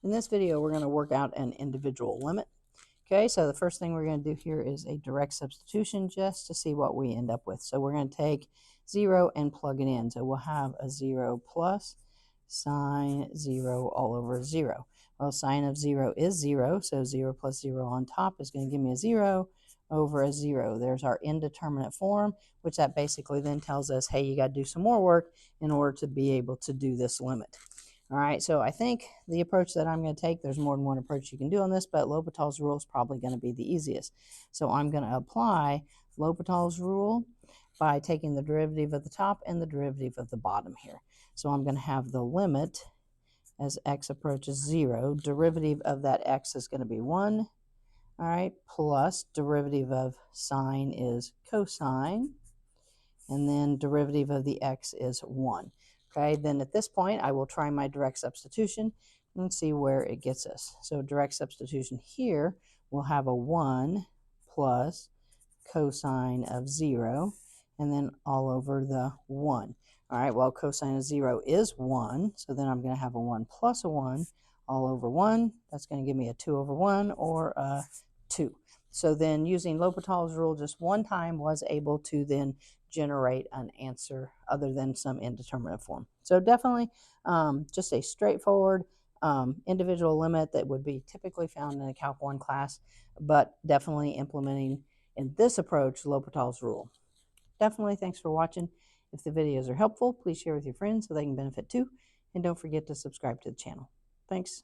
In this video, we're going to work out an individual limit. Okay, so the first thing we're going to do here is a direct substitution just to see what we end up with. So we're going to take 0 and plug it in. So we'll have a 0 plus sine 0 all over 0. Well, sine of 0 is 0, so 0 plus 0 on top is going to give me a 0 over a 0. There's our indeterminate form, which that basically then tells us, hey, you got to do some more work in order to be able to do this limit. All right, so I think the approach that I'm going to take, there's more than one approach you can do on this, but L'Hopital's rule is probably going to be the easiest. So I'm going to apply L'Hopital's rule by taking the derivative of the top and the derivative of the bottom here. So I'm going to have the limit as x approaches 0. Derivative of that x is going to be 1. All right, plus derivative of sine is cosine. And then derivative of the x is 1. Okay, then at this point, I will try my direct substitution and see where it gets us. So direct substitution here, we'll have a 1 plus cosine of 0, and then all over the 1. All right, well, cosine of 0 is 1, so then I'm going to have a 1 plus a 1 all over 1. That's going to give me a 2 over 1 or a 2. So then using L'Hopital's rule just one time was able to then generate an answer other than some indeterminate form. So definitely just a straightforward individual limit that would be typically found in a Calc 1 class, but definitely implementing in this approach L'Hopital's rule. Definitely thanks for watching. If the videos are helpful, please share with your friends so they can benefit too. And don't forget to subscribe to the channel. Thanks.